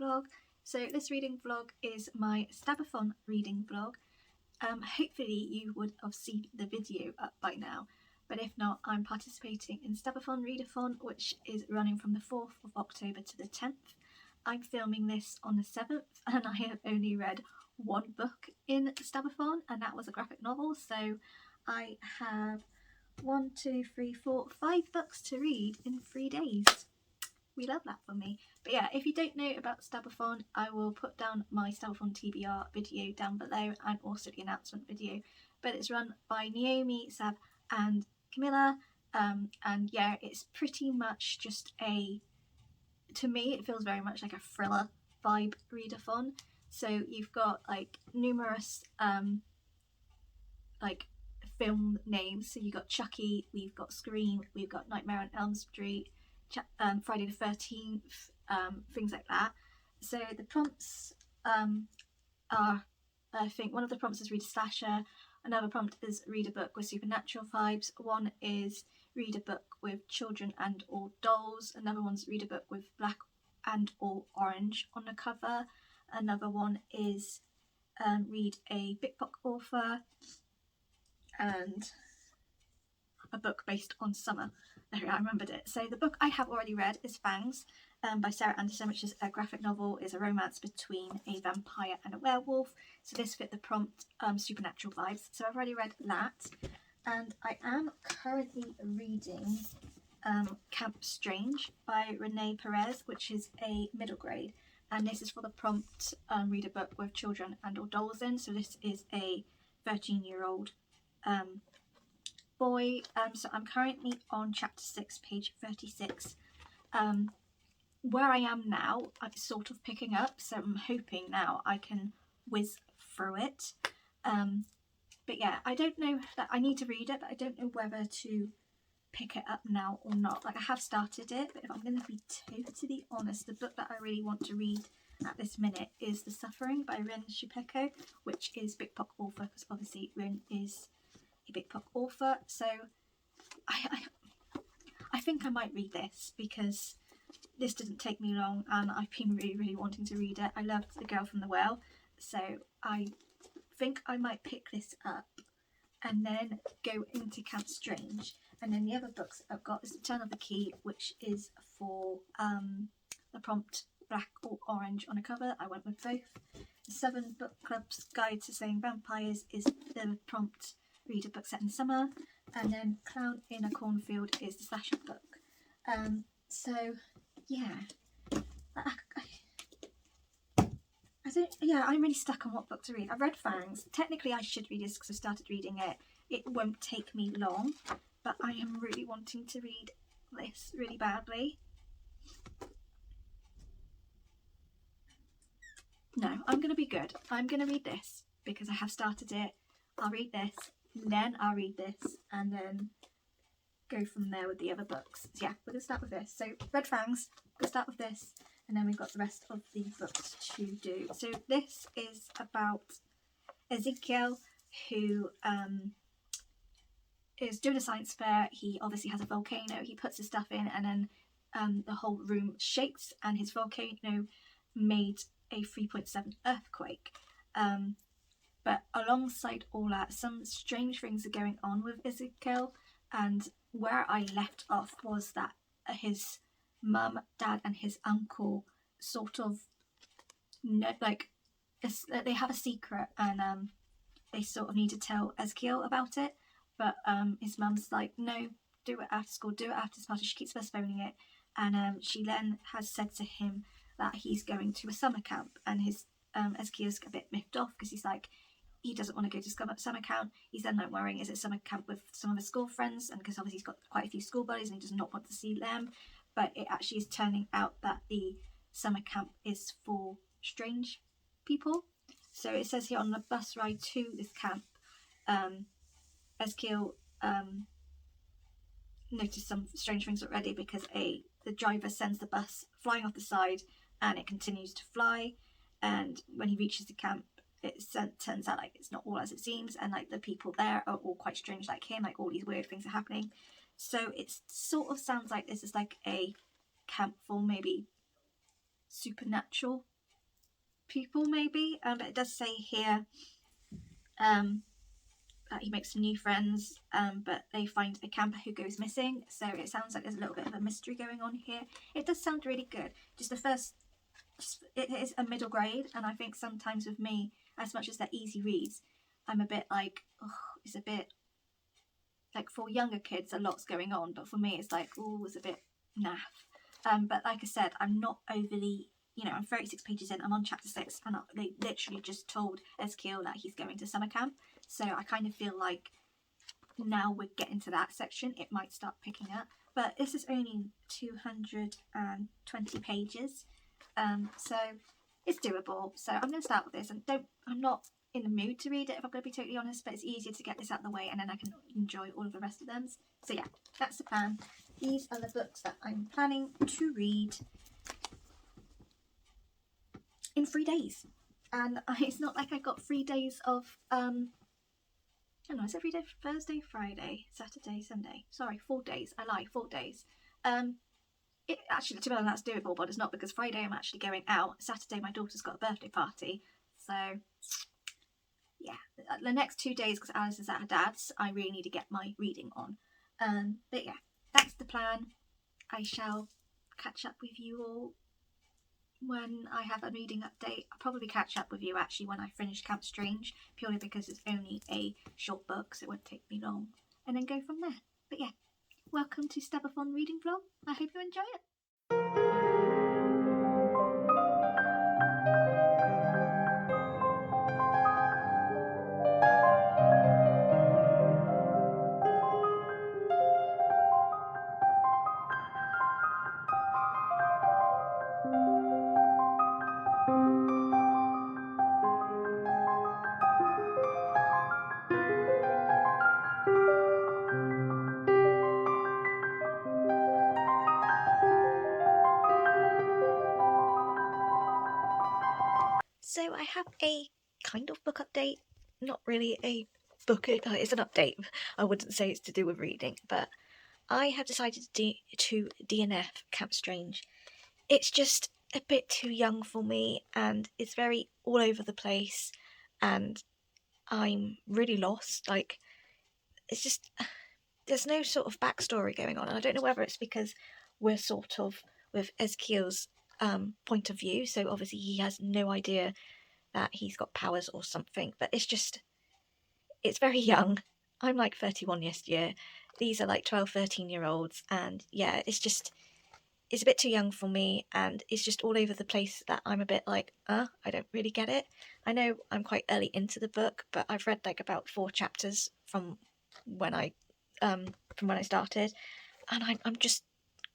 vlog. So this reading vlog is my Stabathon reading vlog. Hopefully you would have seen the video up by now, but if not, I'm participating in Stabathon Readathon, which is running from the 4th of October to the 10th. I'm filming this on the 7th and I have only read one book in Stabathon, and that was a graphic novel, so I have 5 books to read in 3 days. We love that for me. But yeah, if you don't know about Stabathon, I will put down my Stabathon TBR video down below and also the announcement video. But it's run by Naomi, Sab and Camilla, and yeah, it's pretty much just to me it feels very much like a thriller vibe readathon. So you've got like numerous like film names. So you've got Chucky, we've got Scream, we've got Nightmare on Elm Street, Friday the 13th, things like that. So the prompts are, I think one of the prompts is read a slasher, another prompt is read a book with supernatural vibes, one is read a book with children and or dolls, another one's read a book with black and or orange on the cover, another one is read a big book author, and a book based on summer. There, I remembered it. So the book I have already read is Fangs by Sarah Anderson, which is a graphic novel, is a romance between a vampire and a werewolf. So this fit the prompt supernatural vibes. So I've already read that, and I am currently reading Camp Strange by Renee Perez, which is a middle grade, and this is for the prompt read a book with children and or dolls in. So this is a 13-year-old boy. So I'm currently on chapter 6, page 36. Where I am now, I'm sort of picking up, so I'm hoping now I can whiz through it. But yeah, I don't know that I need to read it, but I don't know whether to pick it up now or not. Like, I have started it, but if I'm going to be totally honest, the book that I really want to read at this minute is The Suffering by Rinchabeko, which is Big Book author, because obviously Rin is a Big Book author. So I think I might read this because this didn't take me long and I've been really wanting to read it. I loved The Girl from the Well, so I think I might pick this up and then go into Camp Strange. And then the other books I've got is The Turn of the Key, which is for the prompt black or orange on a cover. I went with both. The 7 Book Club's Guide to Slaying Vampires is the prompt read a book set in summer, and then Clown in a Cornfield is the slasher book. So yeah, I'm really stuck on what book to read. I've read Fangs. Technically I should read this because I started reading it. It won't take me long, but I am really wanting to read this really badly. No, I'm going to be good. I'm going to read this because I have started it. I'll read this, then I'll read this, and then go from there with the other books. So yeah, we're going to start with this. So, read Fangs, we'll start with this, and then we've got the rest of the books to do. So this is about Ezekiel, who is doing a science fair. He obviously has a volcano. He puts his stuff in, and then the whole room shakes, and his volcano made a 3.7 earthquake. But alongside all that, some strange things are going on with Ezekiel, and where I left off was that his mum, dad and his uncle sort of they have a secret, and they sort of need to tell Ezekiel about it, but his mum's like, no, do it after school, do it after this party. She keeps postponing it, and she then has said to him that he's going to a summer camp, and his Ezekiel's a bit miffed off because he's like, he doesn't want to go to summer camp. He's then like worrying, is it summer camp with some of his school friends? And because obviously he's got quite a few school buddies and he does not want to see them. But it actually is turning out that the summer camp is for strange people. So it says here, on the bus ride to this camp, Ezekiel noticed some strange things already, because the driver sends the bus flying off the side and it continues to fly. And when he reaches the camp, it turns out like it's not all as it seems, and like the people there are all quite strange like him, like all these weird things are happening. So it sort of sounds like this is like a camp for maybe supernatural people maybe, but it does say here that he makes some new friends, but they find a camper who goes missing, so it sounds like there's a little bit of a mystery going on here. It does sound really good. Just the first, it is a middle grade, and I think sometimes with me, as much as they're easy reads, I'm a bit like, oh, it's a bit like, for younger kids a lot's going on, but for me it's like, oh, it's a bit naff. But like I said, I'm not overly, I'm 36 pages in, I'm on chapter 6, and they literally just told Ezekiel that he's going to summer camp, so I kind of feel like now we're getting to that section, it might start picking up. But this is only 220 pages, so it's doable. So I'm going to start with this, and I'm not in the mood to read it, if I'm going to be totally honest, but it's easier to get this out of the way, and then I can enjoy all of the rest of them. So yeah, that's the plan. These are the books that I'm planning to read in 3 days. And it's not like I got 3 days of, I don't know, is every day Thursday, Friday, Saturday, Sunday? Sorry, 4 days. I lie, 4 days. It actually, to be honest, that's doable, but it's not, because Friday I'm actually going out. Saturday my daughter's got a birthday party, so yeah, the next 2 days, because Alice is at her dad's, I really need to get my reading on. But yeah, that's the plan. I shall catch up with you all when I have a reading update. I'll probably catch up with you actually when I finish Camp Strange, purely because it's only a short book, so it won't take me long, and then go from there. But yeah, welcome to Stabathon reading vlog. I hope you enjoy it. So I have a kind of book update, not really a book, it's an update. I wouldn't say it's to do with reading, but I have decided to DNF Camp Strange. It's just a bit too young for me, and it's very all over the place, and I'm really lost. Like, it's just, there's no sort of backstory going on, and I don't know whether it's because we're sort of with Ezekiel's point of view, so obviously he has no idea that he's got powers or something, but it's very young. I'm like 31 year. These are like 12, 13-year-olds, and yeah, it's a bit too young for me, and it's just all over the place that I'm a bit like, I don't really get it. I know I'm quite early into the book, but I've read like about 4 chapters from when I started, and I'm just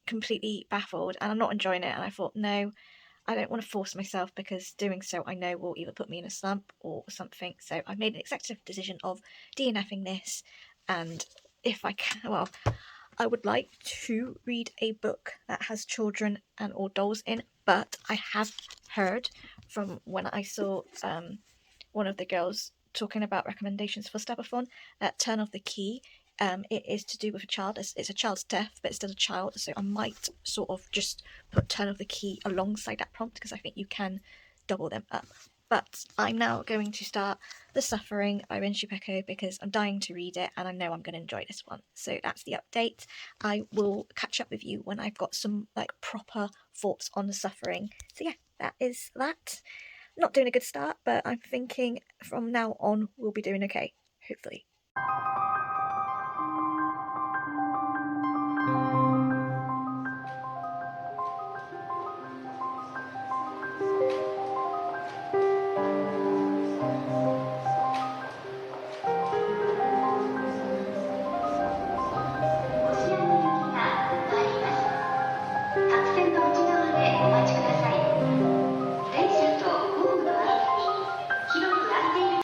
completely baffled, and I'm not enjoying it, and I thought, no, I don't want to force myself, because doing so I know will either put me in a slump or something. So I've made an executive decision of DNFing this, and if I can, well, I would like to read a book that has children and or dolls in, but I have heard from when I saw one of the girls talking about recommendations for Stabathon, Turn of the Key. It is to do with a child. It's a child's death, but it's still a child, so I might sort of just put Turn of the Key alongside that prompt, because I think you can double them up. But I'm now going to start The Suffering by Rinchabeko, because I'm dying to read it, and I know I'm going to enjoy this one. So that's the update. I will catch up with you when I've got some like proper thoughts on The Suffering. So yeah, that is that. Not doing a good start, but I'm thinking from now on we'll be doing okay, hopefully.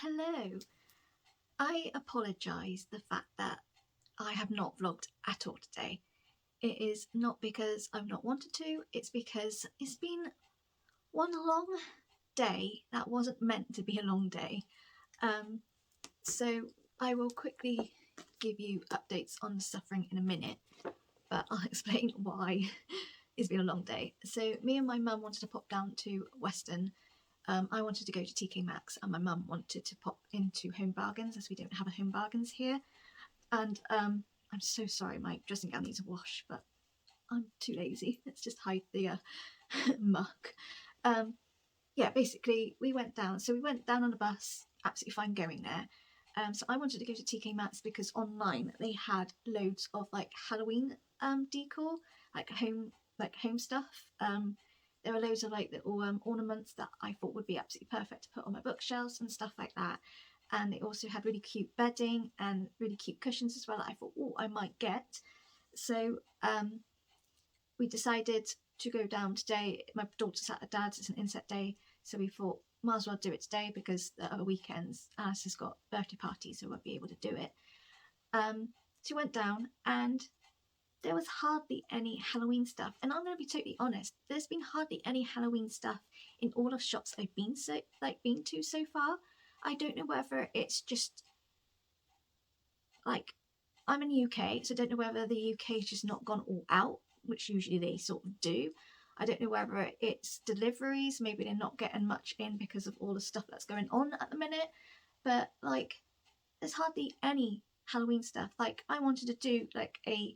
Hello. I apologise the fact that I have not vlogged at all today. It is not because I've not wanted to, it's because it's been one long day that wasn't meant to be a long day. So I will quickly give you updates on The Suffering in a minute, but I'll explain why it's been a long day. So me and my mum wanted to pop down to Weston. I wanted to go to TK Maxx, and my mum wanted to pop into Home Bargains, as we don't have a Home Bargains here. And I'm so sorry, my dressing gown needs a wash, but I'm too lazy. Let's just hide the muck. Yeah, basically we went down. So we went down on a bus, absolutely fine going there. So I wanted to go to TK Maxx because online they had loads of like Halloween decor, like home stuff. There were loads of like little ornaments that I thought would be absolutely perfect to put on my bookshelves and stuff like that. And they also had really cute bedding and really cute cushions as well that I thought, oh, I might get. So we decided to go down today. My daughter's at her dad's, it's an inset day, so we thought might as well do it today because the other weekends Alice has got birthday parties, so we won't be able to do it. So we went down and there was hardly any Halloween stuff, and I'm going to be totally honest, there's been hardly any Halloween stuff in all of shops I've been to so far. I don't know whether it's just like, I'm in the UK, so I don't know whether the UK's just not gone all out, which usually they sort of do. I don't know whether it's deliveries, maybe they're not getting much in because of all the stuff that's going on at the minute, but like there's hardly any Halloween stuff. Like I wanted to do like a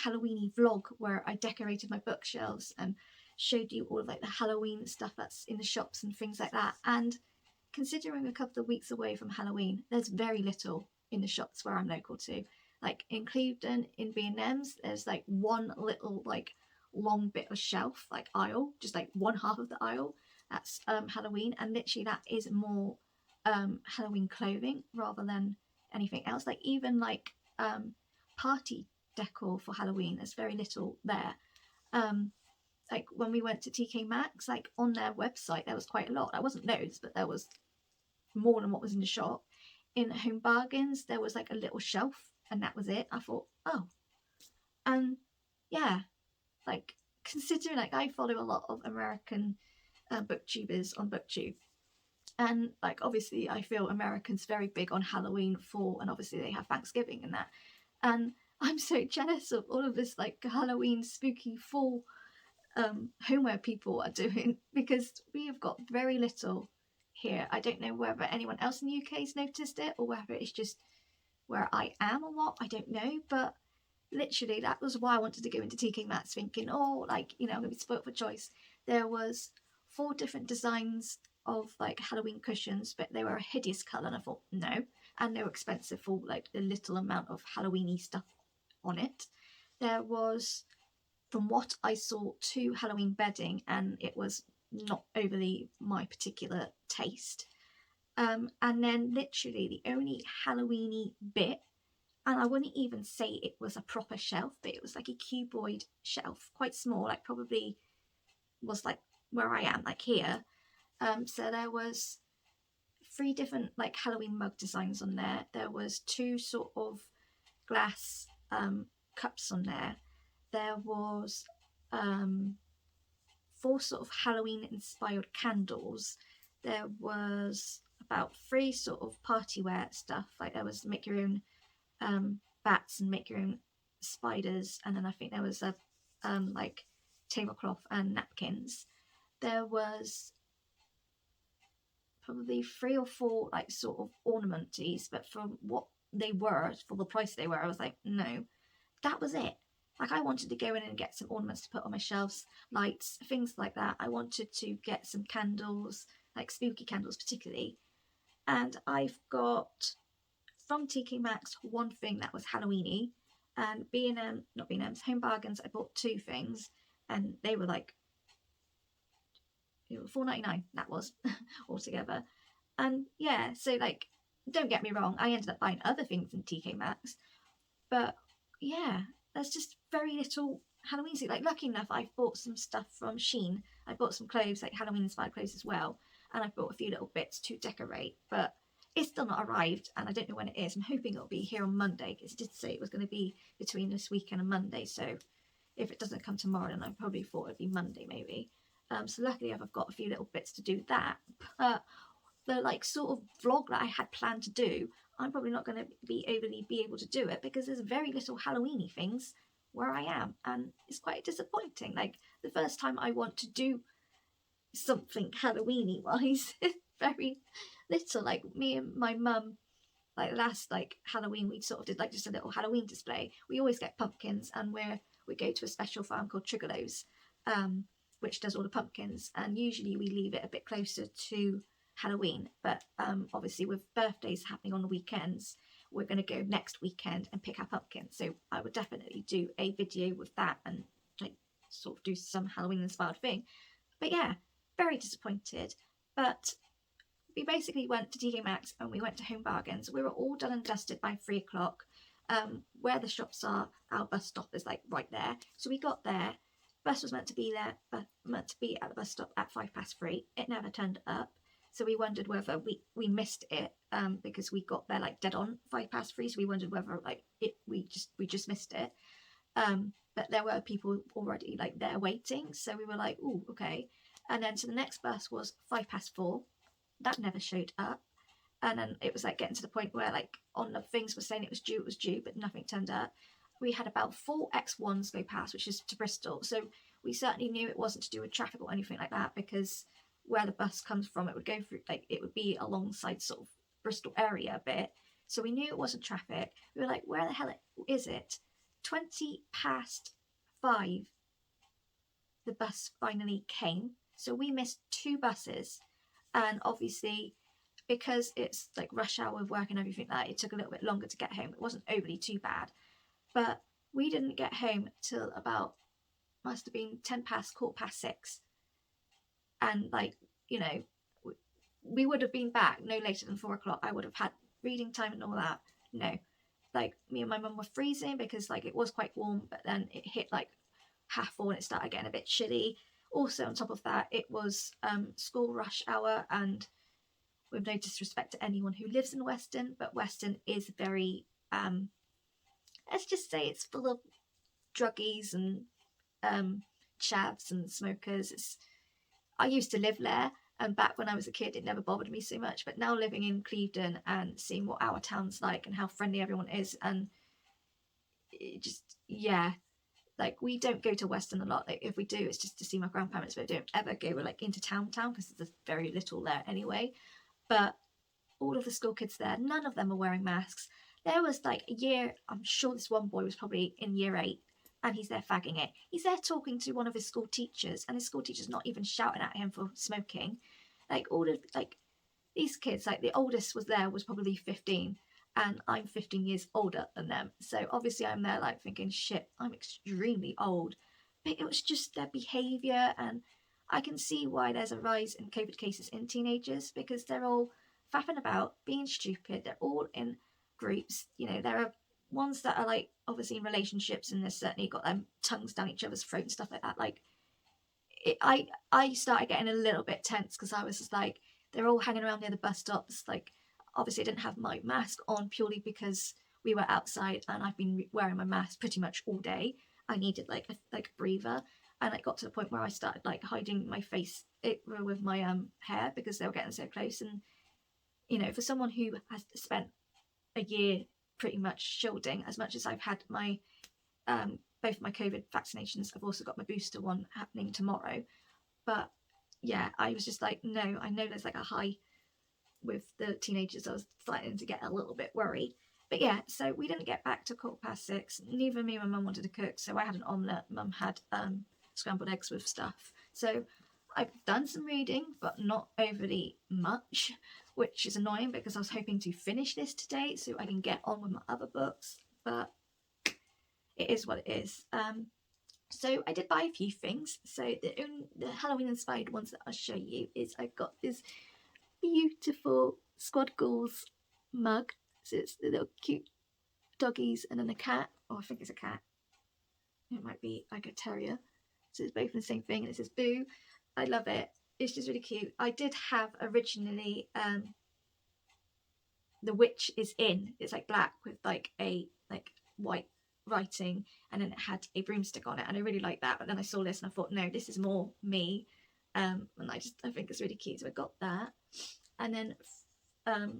Halloweeny vlog where I decorated my bookshelves and showed you all of like the Halloween stuff that's in the shops and things like that. And considering a couple of weeks away from Halloween, there's very little in the shops where I'm local to. Like in Clevedon, in B&M's, there's like one little like long bit of shelf, like aisle, just like one half of the aisle that's Halloween, and literally that is more Halloween clothing rather than anything else. Like even like party decor for Halloween, there's very little there. Like when we went to TK Maxx, like on their website there was quite a lot. There wasn't loads, but there was more than what was in the shop. In Home Bargains there was like a little shelf and that was it. I thought, oh, and yeah, like considering like I follow a lot of American booktubers on BookTube, and like obviously I feel Americans very big on Halloween, fall, and obviously they have Thanksgiving and that, and I'm so jealous of all of this like Halloween spooky fall homeware people are doing, because we have got very little here. I don't know whether anyone else in the UK's noticed it or whether it's just where I am or what, I don't know, but literally that was why I wanted to go into TK Maxx, thinking, oh, like, you know, I'm gonna be spoilt for choice. There was 4 different designs of like Halloween cushions, but they were a hideous colour, and I thought no, and they were expensive for like the little amount of Halloweeny stuff on it. There was, from what I saw, 2 Halloween bedding, and it was not overly my particular taste. And then literally the only Halloweeny bit, and I wouldn't even say it was a proper shelf, but it was like a cuboid shelf, quite small, like probably was like where I am, like here. So there was 3 different like Halloween mug designs on there. There was 2 sort of glass cups on there. There was 4 sort of Halloween inspired candles. There was about 3 sort of party wear stuff, like there was make your own bats and make your own spiders, and then I think there was a like tablecloth and napkins. There was probably 3 or 4 like sort of ornamenties, but for what they were, for the price they were, I was like, no, that was it. Like I wanted to go in and get some ornaments to put on my shelves, lights, things like that. I wanted to get some candles, like spooky candles particularly, and I've got from TK Maxx 1 thing that was Halloweeny, and not B&M's, Home Bargains, I bought 2 things, and they were like $4.99, that was altogether. And yeah, so like, don't get me wrong, I ended up buying other things in TK Maxx, but yeah, there's just very little Halloween. Like lucky enough, I've bought some stuff from Shein. I bought some clothes, like Halloween inspired clothes as well, and I've bought a few little bits to decorate, but it's still not arrived, and I don't know when it is. I'm hoping it'll be here on Monday, because it did say it was going to be between this weekend and Monday, so if it doesn't come tomorrow, then I probably thought it'd be Monday maybe. So luckily I've got a few little bits to do that, but the like sort of vlog that I had planned to do, I'm probably not going to be able to do it because there's very little Halloweeny things where I am, and it's quite disappointing. Like, the first time I want to do something Halloweeny wise, very little. Like, me and my mum, like last like Halloween, we sort of did like just a little Halloween display. We always get pumpkins, and we go to a special farm called Triggalows, which does all the pumpkins, and usually we leave it a bit closer to Halloween. But obviously with birthdays happening on the weekends, we're going to go next weekend and pick our pumpkins. So I would definitely do a video with that and like sort of do some Halloween inspired thing. But yeah, very disappointed. But we basically went to TK Maxx and we went to Home Bargains. We were all done and dusted by 3 o'clock. Where the shops are, our bus stop is like right there. So we got there. Bus was meant to be there, but meant to be at the bus stop at 3:05. It never turned up. So we wondered whether we missed it because we got there like dead on 3:05. So we wondered whether like we just missed it. But there were people already like there waiting. So we were like, oh, okay. And then so the next bus was 4:05. That never showed up. And then it was like getting to the point where like on the things were saying it was due, but nothing turned up. We had about 4 X1s go past, which is to Bristol. So we certainly knew it wasn't to do with traffic or anything like that, because where the bus comes from, it would go through, like it would be alongside sort of Bristol area a bit. So we knew it wasn't traffic. We were like, where the hell is it? 5:20, the bus finally came. So we missed 2 buses. And obviously, because it's like rush hour with work and everything like that, it took a little bit longer to get home. It wasn't overly too bad. But we didn't get home till about, must have been 10 past, 6:15. And like, you know, we would have been back no later than 4 o'clock. I would have had reading time and all that. No. Like, me and my mum were freezing because like it was quite warm, but then it hit like 4:30 and it started getting a bit chilly. Also, on top of that, it was school rush hour, and with no disrespect to anyone who lives in Weston, but Weston is very, let's just say it's full of druggies and chavs and smokers. I used to live there, and back when I was a kid, it never bothered me so much. But now living in Clevedon and seeing what our town's like and how friendly everyone is, and it just, yeah. Like, we don't go to Weston a lot. Like, if we do, it's just to see my grandparents, but we don't ever go like into town because there's very little there anyway. But all of the school kids there, none of them are wearing masks. There was like a year, I'm sure this one boy was probably in year 8, and he's there fagging it. He's there talking to one of his school teachers, and his school teacher's not even shouting at him for smoking. Like, all of like these kids, like the oldest was probably 15. And I'm 15 years older than them. So obviously I'm there like thinking, shit, I'm extremely old. But it was just their behaviour, and I can see why there's a rise in COVID cases in teenagers, because they're all faffing about, being stupid. They're all in groups. You know, there are ones that are like obviously in relationships, and they've certainly got their tongues down each other's throat and stuff like that. Like, I started getting a little bit tense because I was just like, they're all hanging around near the bus stops, like, obviously I didn't have my mask on purely because we were outside, and I've been wearing my mask pretty much all day. I needed like a breather, and it got to the point where I started like hiding my face with my hair because they were getting so close. And you know, for someone who has spent a year pretty much shielding, as much as I've had my both my COVID vaccinations, I've also got my booster one happening tomorrow. But yeah, I was just like, no, I know there's like a high with the teenagers. I was starting to get a little bit worried. But yeah, so we didn't get back to 6:15. Neither me or my mum wanted to cook, so I had an omelette. Mum had scrambled eggs with stuff. So I've done some reading, but not overly much, which is annoying because I was hoping to finish this today so I can get on with my other books. But it is what it is. So I did buy a few things. So the Halloween inspired ones that I'll show you is I've got this beautiful Squad Goals mug. So it's the little cute doggies and then a cat. Oh, I think it's a cat. It might be like a terrier. So it's both the same thing, and it says boo. I love it. It's just really cute. I did have originally The Witch is In. It's like black with like a like white writing, and then it had a broomstick on it, and I really like that. But then I saw this and I thought, no, this is more me. And I think it's really cute, so I got that. And then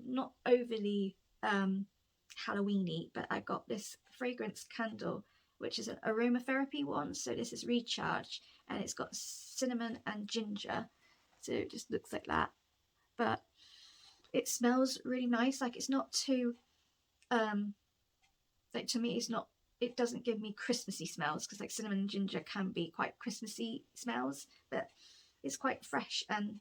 not overly Halloweeny, but I got this fragrance candle which is an aromatherapy one. So this is Recharge, and it's got cinnamon and ginger. So it just looks like that. But it smells really nice. Like, it's not too, like, to me, it doesn't give me Christmassy smells, because like cinnamon and ginger can be quite Christmassy smells, but it's quite fresh, and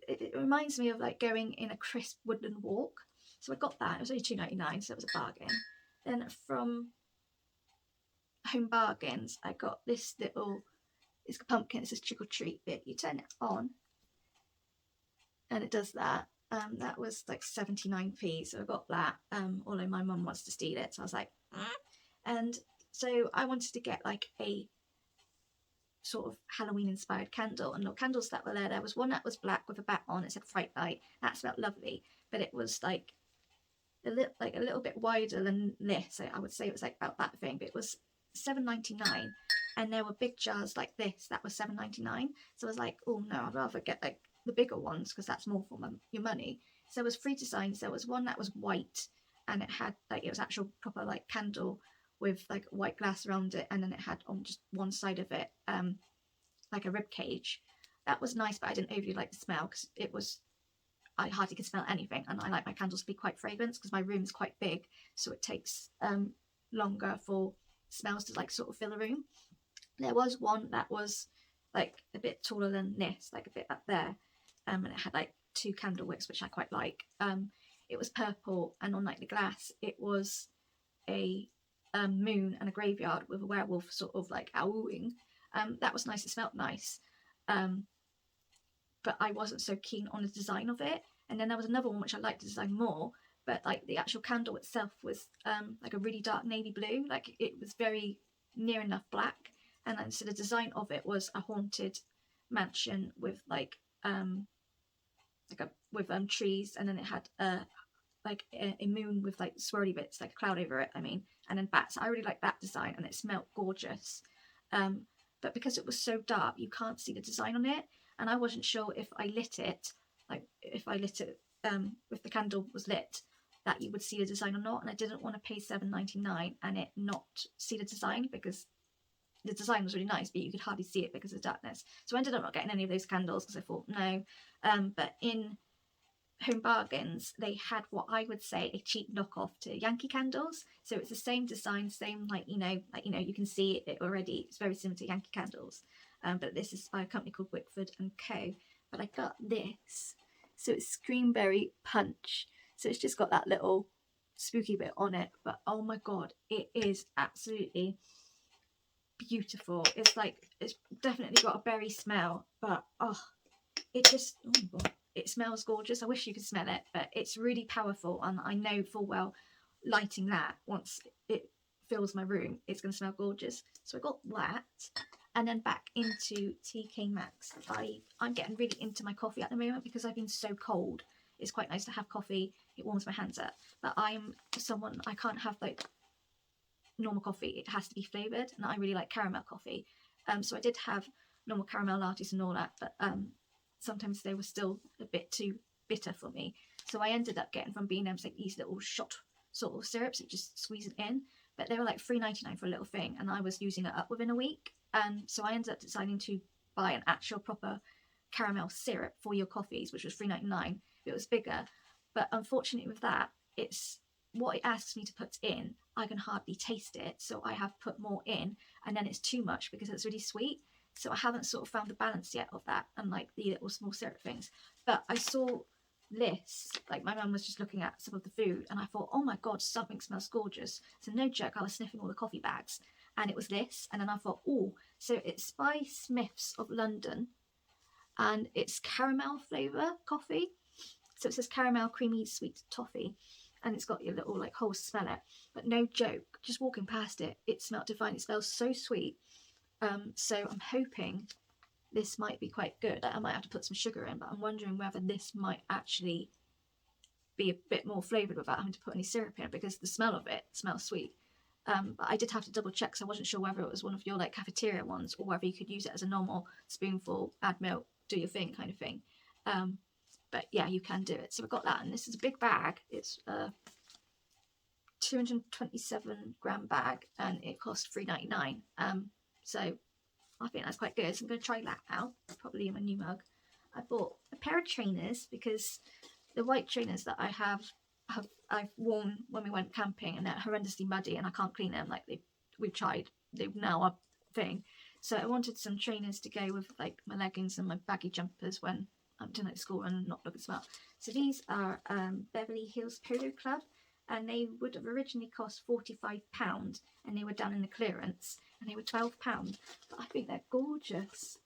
it reminds me of like going in a crisp woodland walk. So I got that. It was only £2.99, so it was a bargain. Then from Home Bargains, I got this little, it's a pumpkin, it's a trick or treat bit. You turn it on and it does that. That was like 79p, so I got that, although my mum wants to steal it, so I was like, and so I wanted to get like a sort of Halloween inspired candle, and the candles that were there was one that was black with a bat on, it said Fright Night, that smelled lovely, but it was like a little bit wider than this, so I would say it was like about that thing, but it was £7.99, and there were big jars like this that was £7.99, so I was like, oh no, I'd rather get like the bigger ones, because that's more for your money. So there was 3 designs. There was one that was white, and it had like, it was actual proper like candle with like white glass around it, and then it had on just one side of it like a rib cage. That was nice, but I didn't overly like the smell, because I hardly could smell anything, and I like my candles to be quite fragrant, because my room is quite big, so it takes longer for smells to like sort of fill a room. There was one that was like a bit taller than this, like a bit up there, and it had like 2 candle wicks, which I quite like. It was purple, and on like the glass it was a moon and a graveyard with a werewolf sort of like owling. That was nice, it smelled nice, but I wasn't so keen on the design of it. And then there was another one which I liked the design more, but like the actual candle itself was like a really dark navy blue, like it was very near enough black, and then so the design of it was a haunted mansion with like trees, and then it had a moon with like swirly bits, like a cloud over it, and then bats. I really like that design, and it smelled gorgeous, but because it was so dark you can't see the design on it, and I wasn't sure if I lit it, if the candle was lit, that you would see the design or not, and I didn't want to pay £7.99 and it not see the design, because the design was really nice, but you could hardly see it because of the darkness. So I ended up not getting any of those candles, because I thought no. But in Home Bargains, they had what I would say a cheap knockoff to Yankee candles. So it's the same design, same you can see it already. It's very similar to Yankee candles, but this is by a company called Wickford and Co. But I got this, so it's Screamberry Punch. So it's just got that little spooky bit on it, but oh my god, it is absolutely beautiful. It's definitely got a berry smell, but it smells gorgeous. I wish you could smell it, but it's really powerful, and I know full well lighting that, once it fills my room, it's going to smell gorgeous. So I got that, and then back into TK Maxx. I'm getting really into my coffee at the moment, because I've been so cold. It's quite nice to have coffee, it warms my hands up, but I'm someone, I can't have like normal coffee, it has to be flavoured, and I really like caramel coffee. So I did have normal caramel lattes and all that, but sometimes they were still a bit too bitter for me. So I ended up getting from B&M's like these little shot sort of syrups that you just squeeze it in, but they were like £3.99 for a little thing, and I was using it up within a week. So I ended up deciding to buy an actual proper caramel syrup for your coffees, which was £3.99. It was bigger, but unfortunately with that, it's what it asks me to put in, I can hardly taste it, so I have put more in, and then it's too much because it's really sweet. So I haven't sort of found the balance yet of that, and like the little small syrup things. But I saw this, like my mum was just looking at some of the food, and I thought, oh my god, something smells gorgeous. So no joke, I was sniffing all the coffee bags, and it was this, and then I thought, oh, so it's by Smith's of London, and it's caramel flavour coffee. So it says caramel creamy sweet toffee, and it's got your little like whole smell it. But no joke, just walking past it, it smelled divine. It smells so sweet. So I'm hoping this might be quite good. I might have to put some sugar in, but I'm wondering whether this might actually be a bit more flavoured without having to put any syrup in, because the smell of it smells sweet. But I did have to double check, so I wasn't sure whether it was one of your like cafeteria ones, or whether you could use it as a normal spoonful, add milk, do your thing kind of thing. But yeah, you can do it. So I've got that, and this is a big bag. It's 227 gram bag, and it cost £3.99. So I think that's quite good. So I'm going to try that out, probably in my new mug. I bought a pair of trainers because the white trainers that I have I've worn when we went camping, and they're horrendously muddy, and I can't clean them. Like we've tried, they now are thing. So I wanted some trainers to go with like my leggings and my baggy jumpers when I'm doing like school and not looking smart. So these are Beverly Hills Polo Club, and they would have originally cost £45, and they were down in the clearance, and they were £12. But I think they're gorgeous.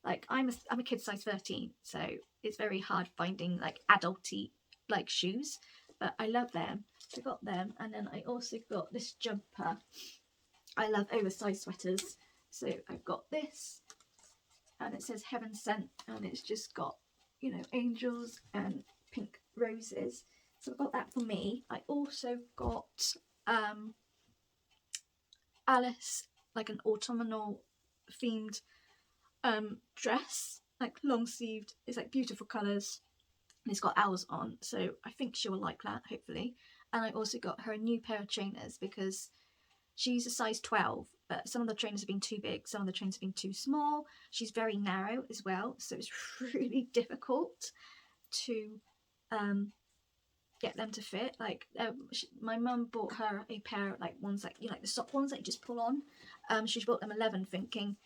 Like I'm a kid size 13, so it's very hard finding like adulty like shoes, but I love them. So I got them, and then I also got this jumper. I love oversized sweaters, so I've got this, and it says Heaven Sent, and it's just got, you know, angels and pink roses. So I've got that for me. I also got Alice, like an autumnal themed dress, like long sleeved. It's like beautiful colours, and it's got owls on, so I think she will like that, hopefully. And I also got her a new pair of trainers because she's a size 12, but some of the trainers have been too big, some of the trainers have been too small. She's very narrow as well, so it's really difficult to get them to fit. Like my mum bought her a pair, like ones like, you know, like the sock ones that you just pull on. She bought them 11 thinking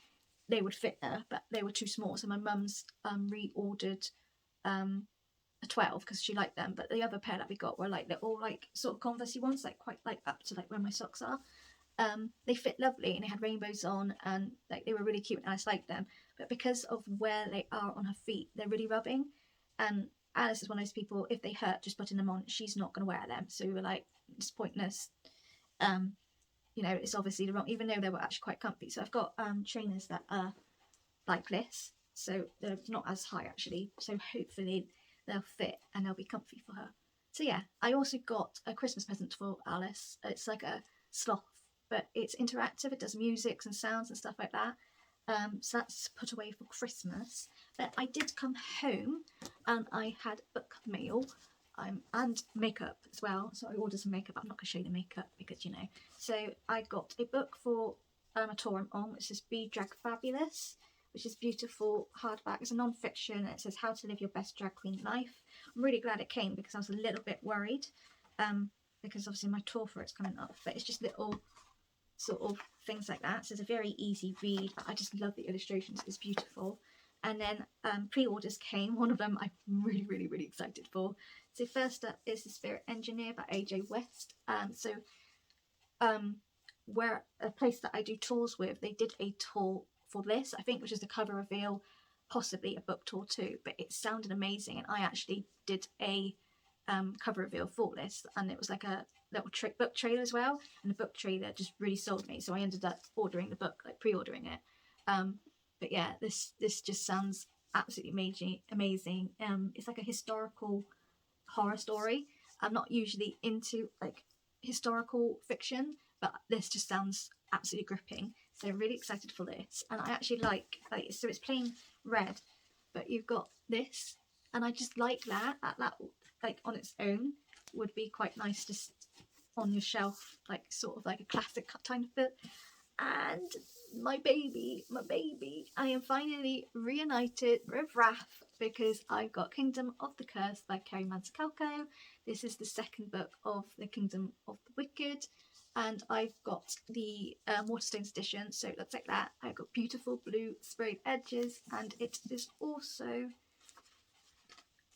they would fit her, but they were too small, so my mum's reordered a 12 because she liked them. But the other pair that we got were like, they're all like sort of Conversey ones, like quite like up to like where my socks are. They fit lovely, and they had rainbows on, and like they were really cute, and I just liked them. But because of where they are on her feet, they're really rubbing, and Alice is one of those people, if they hurt just putting them on, she's not going to wear them. So we were like, it's pointless. You know, it's obviously the wrong, even though they were actually quite comfy. So I've got trainers that are like this, so they're not as high actually, so hopefully they'll fit and they'll be comfy for her. So yeah, I also got a Christmas present for Alice. It's like a sloth, but it's interactive. It does music and sounds and stuff like that. So that's put away for Christmas. But I did come home and I had book mail and makeup as well. So I ordered some makeup. I'm not going to show you the makeup because, you know. So I got a book for a tour I'm on, which is Be Drag Fabulous, which is beautiful hardback. It's a non-fiction, and it says how to live your best drag queen life. I'm really glad it came because I was a little bit worried, because obviously my tour for it's coming up, but it's just little sort of things like that. So it's a very easy read, but I just love the illustrations. It's beautiful. And then pre-orders came. One of them I'm really, really, really excited for. So first up is The Spirit Engineer by AJ West. Where a place that I do tours with, they did a tour for this, I think, which is the cover reveal, possibly a book tour too, but it sounded amazing, and I actually did a cover reveal for this, and it was like a little book trailer as well, and the book trailer just really sold me, so I ended up ordering the book, like pre-ordering it. But yeah, this just sounds absolutely amazing. It's like a historical horror story. I'm not usually into like historical fiction, but this just sounds absolutely gripping, so I'm really excited for this. And I actually like so it's plain red, but you've got this, and I just like that like on its own would be quite nice just on your shelf, like sort of like a classic kind of book. And my baby, I am finally reunited with Raph because I've got Kingdom of the Curse by Kerry Manzacalco. This is the second book of the Kingdom of the Wicked, and I've got the Waterstones edition, so it looks like that. I've got beautiful blue sprayed edges, and it is also,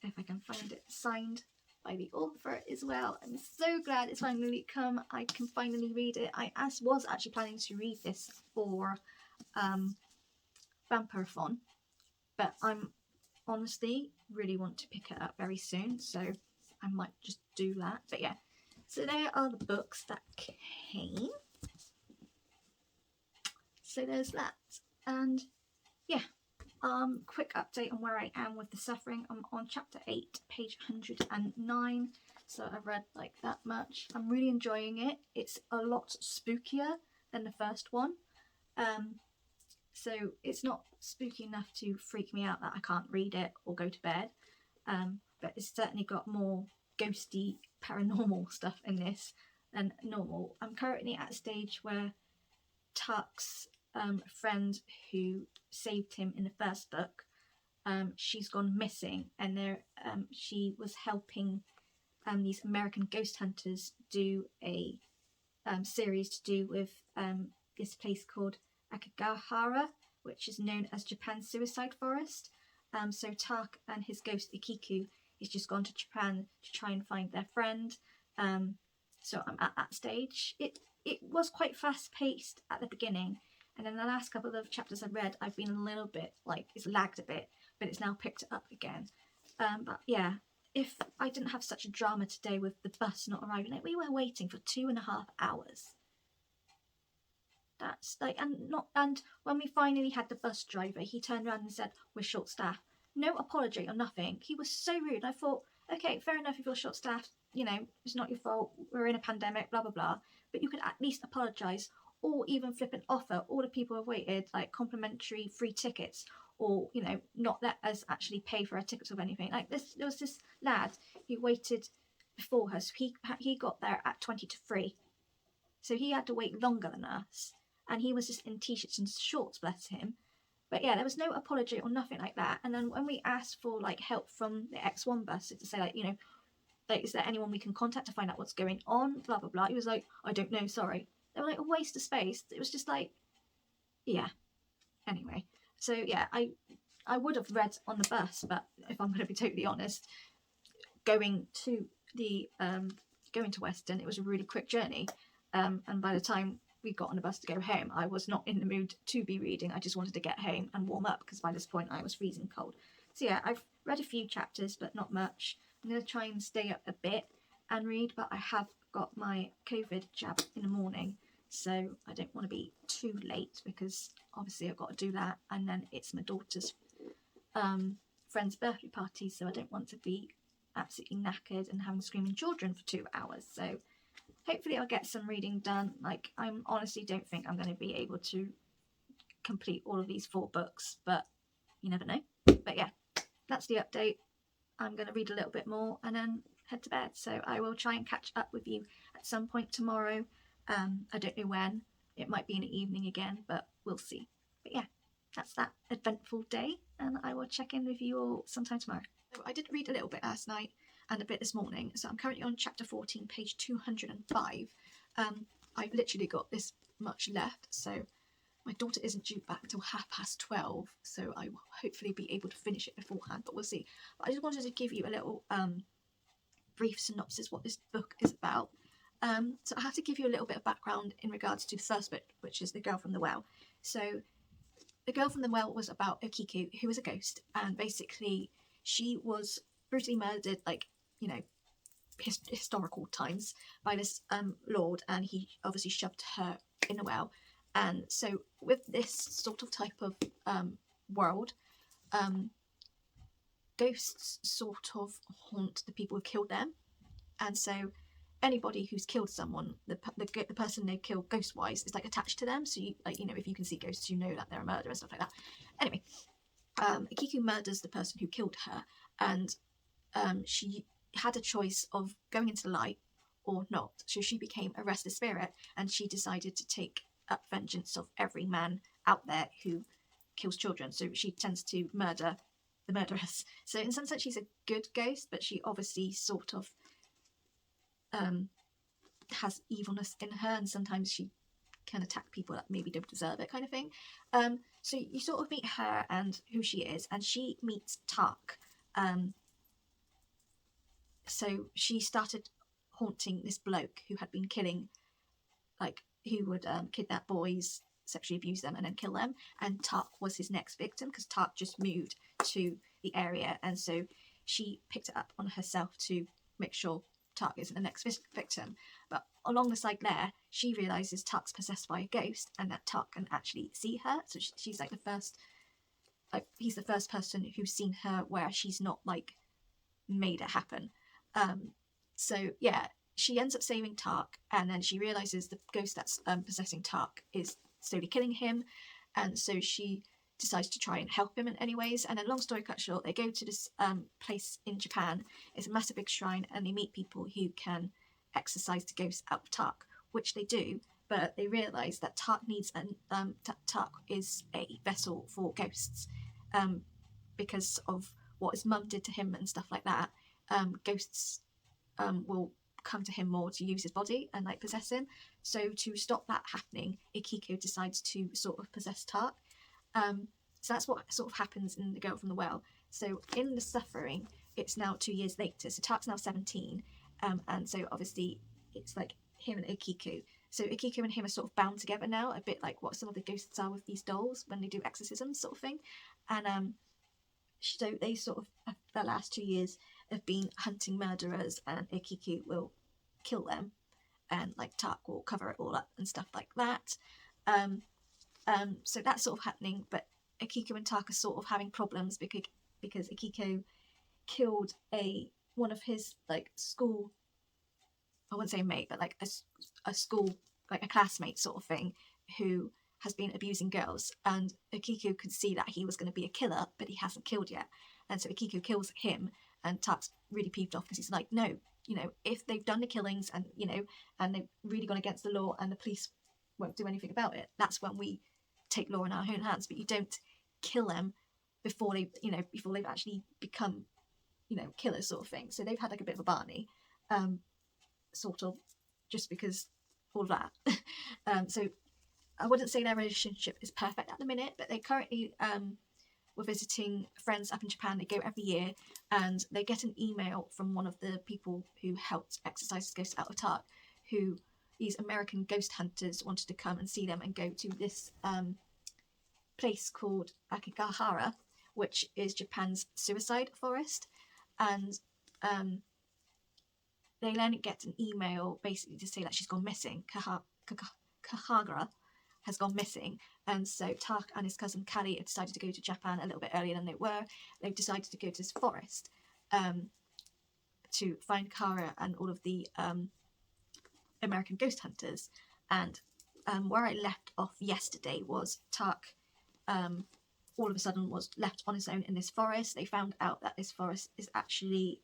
if I can find it, signed by the author as well. I'm so glad it's finally come. I can finally read it. I was actually planning to read this for Vampirathon, but I'm honestly really want to pick it up very soon, so I might just do that. But yeah, so there are the books that came. So there's that, and yeah. Quick update on where I am with The Suffering. I'm on chapter 8, page 109, so I've read like that much. I'm really enjoying it. It's a lot spookier than the first one, so it's not spooky enough to freak me out that I can't read it or go to bed, but it's certainly got more ghosty paranormal stuff in this and normal. I'm currently at a stage where Tuck's friend who saved him in the first book, she's gone missing, and she was helping these American ghost hunters do a series to do with this place called Akagahara, which is known as Japan's suicide forest. So Tak and his ghost Ikiku is just gone to Japan to try and find their friend. So I'm at that stage. It was quite fast paced at the beginning, and then the last couple of chapters I've read, I've been a little bit it's lagged a bit, but it's now picked it up again. But yeah, if I didn't have such a drama today with the bus not arriving, we were waiting for 2.5 hours. That's and when we finally had the bus driver, he turned around and said, "We're short staffed." No apology or nothing. He was so rude. I thought, okay, fair enough if you're short staffed, it's not your fault, we're in a pandemic, blah blah blah. But you could at least apologise, or even flip an offer. All the people have waited, like complimentary free tickets, or not let us actually pay for our tickets or anything. Like this, there was this lad who waited before us. He got there at 20 to 3, so he had to wait longer than us, and he was just in t-shirts and shorts, bless him. But yeah, there was no apology or nothing like that. And then when we asked for help from the X1 bus to say is there anyone we can contact to find out what's going on, blah blah blah, he was like, I don't know, sorry. They were like a waste of space. It was just yeah. Anyway, so yeah, I would have read on the bus, but if I'm going to be totally honest, going to Weston, it was a really quick journey, and by the time we got on the bus to go home, I was not in the mood to be reading. I just wanted to get home and warm up, because by this point I was freezing cold. So yeah, I've read a few chapters, but not much. I'm going to try and stay up a bit and read, but I have got my COVID jab in the morning, so I don't want to be too late, because obviously I've got to do that, and then it's my daughter's friend's birthday party, so I don't want to be absolutely knackered and having screaming children for 2 hours. So hopefully I'll get some reading done. I honestly don't think I'm going to be able to complete all of these 4 books, but you never know. But yeah, that's the update. I'm going to read a little bit more and then head to bed. So I will try and catch up with you at some point tomorrow. I don't know when. It might be in the evening again, but we'll see. But yeah, that's that eventful day, and I will check in with you all sometime tomorrow. So I did read a little bit last night and a bit this morning, so I'm currently on chapter 14, page 205. I've literally got this much left, so my daughter isn't due back till 12:30, so I will hopefully be able to finish it beforehand, but we'll see. But I just wanted to give you a little brief synopsis what this book is about. So I have to give you a little bit of background in regards to the first book, which is The Girl from the Well. So The Girl from the Well was about Okiku, who was a ghost, and basically she was brutally murdered, historical times, by this lord, and he obviously shoved her in a well. And so with this sort of type of world, ghosts sort of haunt the people who killed them, and so anybody who's killed someone, the person they kill ghost wise is attached to them. So you if you can see ghosts, you know that they're a murderer and stuff like that. Anyway, Ikiku murders the person who killed her, and she had a choice of going into the light or not. So she became a restless spirit, and she decided to take up vengeance of every man out there who kills children. So she tends to murder the murderers. So in some sense she's a good ghost, but she obviously sort of has evilness in her, and sometimes she can attack people that maybe don't deserve it, kind of thing. So you sort of meet her and who she is, and she meets Tak. So she started haunting this bloke who had been killing, who would kidnap boys, sexually abuse them, and then kill them. And Tak was his next victim, because Tak just moved to the area, and so she picked it up on herself to make sure Tak isn't the next victim. But along the side there, she realises Tak's possessed by a ghost, and that Tak can actually see her. So she's the first, he's the first person who's seen her where she's not made it happen. So yeah, she ends up saving Tak, and then she realises the ghost that's possessing Tak is slowly killing him, and so she decides to try and help him in any ways. And then long story cut short, they go to this place in Japan. It's a massive big shrine, and they meet people who can exorcise the ghosts out of Tark, which they do, but they realise that Tark needs Tark is a vessel for ghosts, because of what his mum did to him and stuff like that. Ghosts will come to him more to use his body and like possess him. So to stop that happening, Akiko decides to sort of possess Tark. So that's what sort of happens in The Girl from the Well. So in The Suffering, it's now 2 years later. So Tark's now 17, and so obviously it's like him and Akiko. So Akiko and him are sort of bound together now, a bit like what some of the ghosts are with these dolls when they do exorcisms, sort of thing. And so they sort of, the last 2 years, have been hunting murderers, and Akiko will kill them, and like Tark will cover it all up and stuff like that. So that's sort of happening, but Akiko and Tark are sort of having problems because Akiko killed one of his like school, I wouldn't say mate, but like a school, like a classmate sort of thing, who has been abusing girls, and Akiko could see that he was going to be a killer, but he hasn't killed yet, and so Akiko kills him, and Tark's really peeved off because he's like, no, you know, if they've done the killings and, you know, and they've really gone against the law and the police won't do anything about it, that's when we take law in our own hands. But you don't kill them before they've actually become, you know, killers, sort of thing. So they've had like a bit of a Barney, sort of, just because all of that. So I wouldn't say their relationship is perfect at the minute, but they currently were visiting friends up in Japan. They go every year, and they get an email from one of the people who helped exorcise ghosts out of Tark, who these American ghost hunters wanted to come and see them and go to this place called Akigahara, which is Japan's suicide forest. And they then get an email basically to say that she's gone missing. Kahagara has gone missing, and so Tark and his cousin Kali have decided to go to Japan a little bit earlier than they were. They've decided to go to this forest to find Kara and all of the American ghost hunters. And where I left off yesterday was Tark all of a sudden was left on his own in this forest. They found out that this forest is actually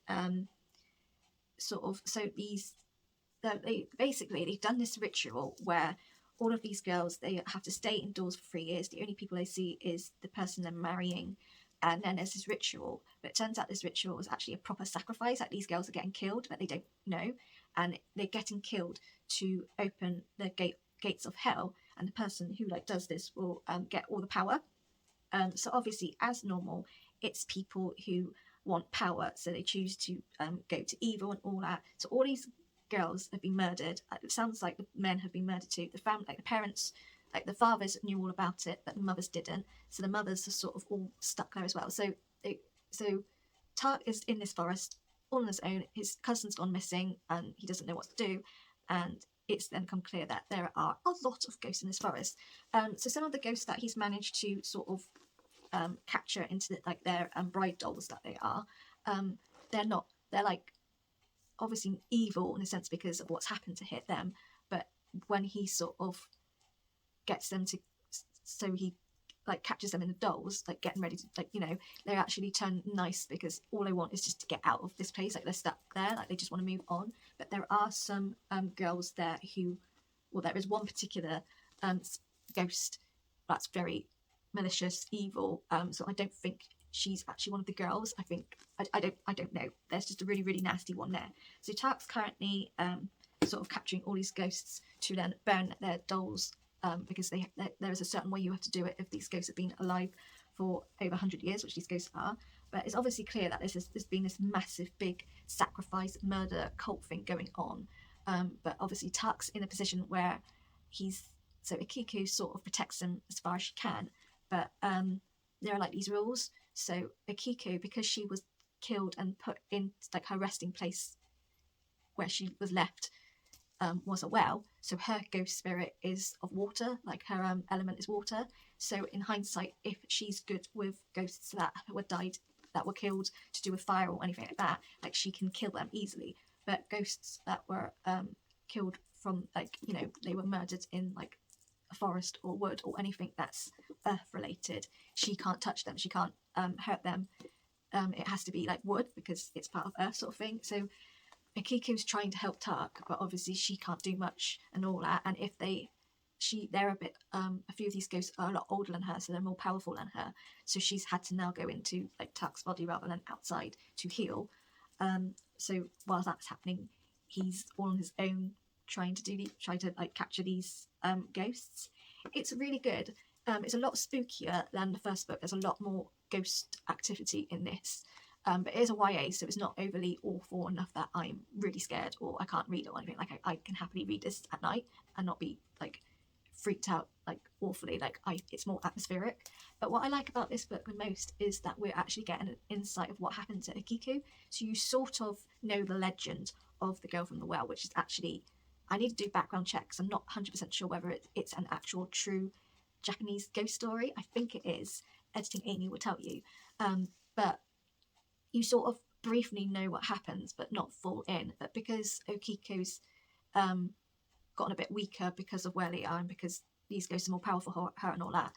they've done this ritual where all of these girls, they have to stay indoors for 3 years. The only people they see is the person they're marrying, and then there's this ritual. But it turns out this ritual was actually a proper sacrifice. Like, these girls are getting killed, but they don't know, and they're getting killed to open the gates of hell. And the person who like does this will get all the power. So obviously, as normal, it's people who want power, so they choose to go to evil and all that. So all these girls have been murdered. It sounds like the men have been murdered too. The family, like the parents, like the fathers knew all about it, but the mothers didn't. So the mothers are sort of all stuck there as well. So Tark is in this forest all on his own. His cousin's gone missing, and he doesn't know what to do. And it's then come clear that there are a lot of ghosts in this forest. So some of the ghosts that he's managed to sort of capture into their bride dolls that they are, they're like obviously evil in a sense because of what's happened to hit them. But when he sort of gets them to, so he like captures them in the dolls, like getting ready to, like, you know, they actually turn nice because all they want is just to get out of this place. Like, they're stuck there, like they just want to move on. But there are some girls there who, well, there is one particular ghost that's very malicious, evil. So I don't think she's actually one of the girls. I think I don't know. There's just a really, really nasty one there. So Tark's currently sort of capturing all these ghosts to then burn their dolls, because there is a certain way you have to do it if these ghosts have been alive for over 100 years, which these ghosts are. But it's obviously clear that there's been this massive, big sacrifice, murder, cult thing going on. But obviously Tark's in a position where so Akiko sort of protects him as far as she can. But there are like these rules. So Akiko, because she was killed and put in like her resting place where she was left, was a well. So her ghost spirit is of water, like her element is water. So in hindsight, if she's good with ghosts that were killed to do with fire or anything like that, like she can kill them easily. But ghosts that were killed from, like, you know, they were murdered in like a forest or wood or anything that's earth related, she can't touch them, she can't hurt them. It has to be like wood because it's part of earth, sort of thing. So Akiko's trying to help Tuck, but obviously she can't do much and all that. And if they're a bit, a few of these ghosts are a lot older than her, so they're more powerful than her. So she's had to now go into like Tuck's body rather than outside to heal. So while that's happening, he's all on his own trying to like capture these ghosts. It's really good. It's a lot spookier than the first book. There's a lot more ghost activity in this. But it is a YA, so it's not overly awful enough that I'm really scared or I can't read it or anything. Like I can happily read this at night and not be like freaked out like awfully. It's more atmospheric. But what I like about this book the most is that we're actually getting an insight of what happened to Akiko. So you sort of know the legend of the girl from the well, which is actually, I need to do background checks. I'm not 100% sure whether it's an actual true Japanese ghost story. I think it is. Editing Amy will tell you. But you sort of briefly know what happens, but not full in. But because Okiko's gotten a bit weaker because of where they are and because these ghosts are more powerful for her and all that,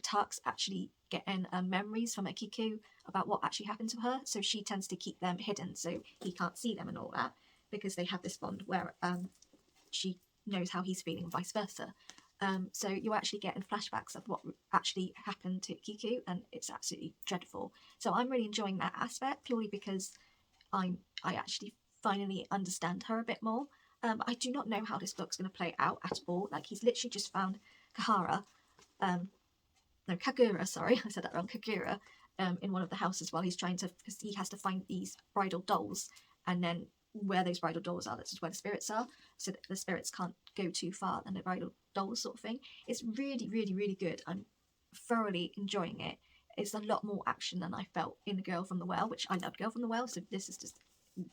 Tuck's actually getting memories from Akiko about what actually happened to her. So she tends to keep them hidden so he can't see them and all that, because they have this bond where she knows how he's feeling and vice versa. So you're actually getting flashbacks of what actually happened to Kiku, and it's absolutely dreadful. So I'm really enjoying that aspect purely because I actually finally understand her a bit more. I do not know how this book's going to play out at all. Like, he's literally just found Kagura, sorry, I said that wrong, Kagura, in one of the houses while he's trying to, because he has to find these bridal dolls, and then where those bridal dolls are, that's just where the spirits are, so that the spirits can't go too far than the bridal dolls sort of thing. It's really, really, really good. I'm thoroughly enjoying it. It's a lot more action than I felt in The Girl from the Well, which I loved Girl from the Well, so this is just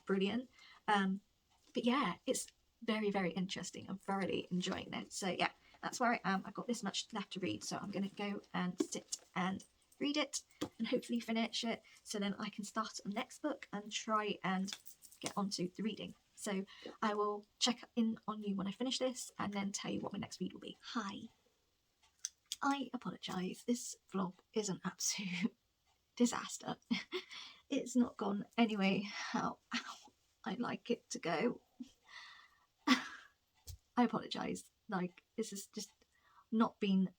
brilliant. But yeah, it's very, very interesting. I'm thoroughly enjoying it. So yeah, that's where I am. I've got this much left to read, so I'm going to go and sit and read it and hopefully finish it, so then I can start the next book and try and get onto the reading. So I will check in on you when I finish this and then tell you what my next read will be. Hi. I apologise. This vlog is an absolute disaster. It's not gone anyway how I'd like it to go. I apologise. Like, this has just not been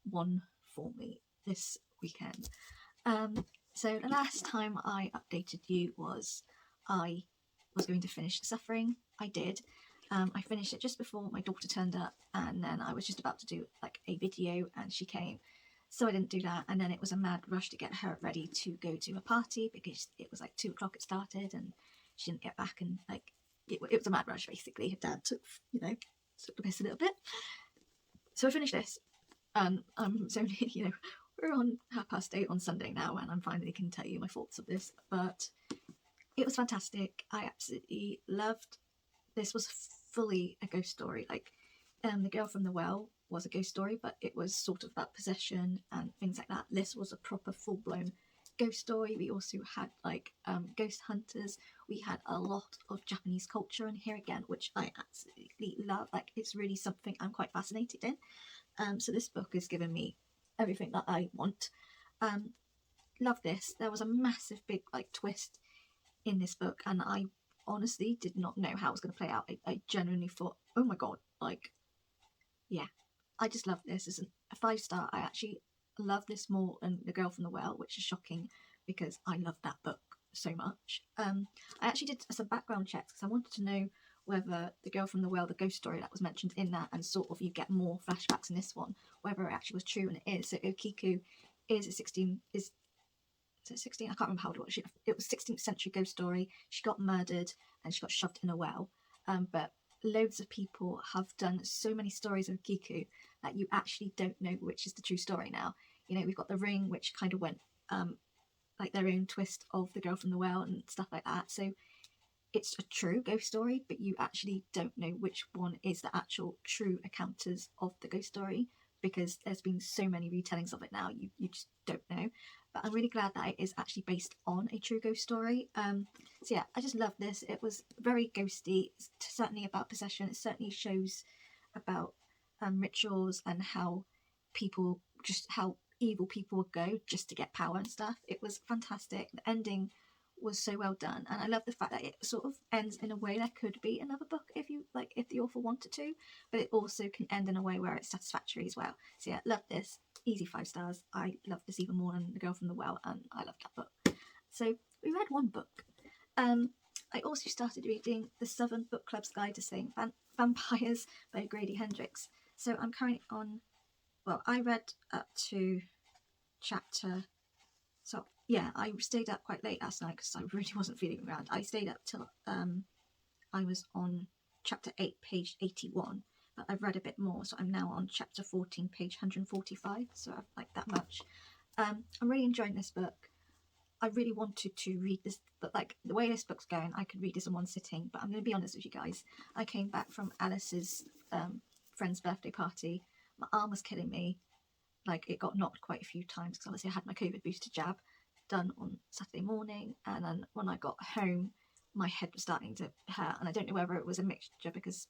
one for me this weekend. So the last time I updated you was I was going to finish Suffering. I did. I finished it just before my daughter turned up, and then I was just about to do like a video and she came, so I didn't do that. And then it was a mad rush to get her ready to go to a party because it was like 2 o'clock it started and she didn't get back, and like it was a mad rush basically. Her dad took the piss a little bit. So I finished this, and it's only we're on 8:30 on Sunday now, and I'm finally can tell you my thoughts of this. But it was fantastic. I absolutely loved. This was fully a ghost story. Like, The Girl from the Well was a ghost story, but it was sort of about possession and things like that. This was a proper full-blown ghost story. We also had like ghost hunters. We had a lot of Japanese culture in here again, which I absolutely love. Like, it's really something I'm quite fascinated in. So this book has given me everything that I want. Love this. There was a massive big like twist in this book, and I honestly did not know how it was going to play out. I genuinely thought, oh my god, like, yeah, I just love this. It's a 5-star. I actually love this more than The Girl from the Well, which is shocking because I love that book so much. I actually did some background checks because I wanted to know whether The Girl from the Well, the ghost story that was mentioned in that, and sort of you get more flashbacks in this one, whether it actually was true, and it is. So Okiku is a 16 I can't remember how old it was. It was 16th century ghost story. She got murdered and she got shoved in a well. But loads of people have done so many stories of Kiku that you actually don't know which is the true story now. We've got The Ring, which kind of went like their own twist of The Girl from the Well and stuff like that. So it's a true ghost story, but you actually don't know which one is the actual true encounters of the ghost story, because there's been so many retellings of it now, you just don't know. But I'm really glad that it is actually based on a true ghost story. So yeah, I just love this. It was very ghosty. It's certainly about possession. It certainly shows about rituals and how evil people would go just to get power and stuff. It was fantastic. The ending was so well done, and I love the fact that it sort of ends in a way there could be another book if you like, if the author wanted to, but it also can end in a way where it's satisfactory as well. So yeah, love this. Easy 5 stars. I love this even more than The Girl from the Well, and I love that book. So we read one book. I also started reading the Southern Book Club's Guide to Slaying Vampires by Grady Hendrix. So I'm currently on, well, I read up to chapter, so yeah, I stayed up quite late last night because I really wasn't feeling around. I stayed up till I was on chapter 8, page 81, but I've read a bit more, so I'm now on chapter 14, page 145, so I've liked that much. I'm really enjoying this book. I really wanted to read this, but like the way this book's going, I could read this in one sitting, but I'm going to be honest with you guys. I came back from Alice's friend's birthday party. My arm was killing me. Like, it got knocked quite a few times because obviously I had my COVID booster jab done on Saturday morning, and then when I got home my head was starting to hurt, and I don't know whether it was a mixture because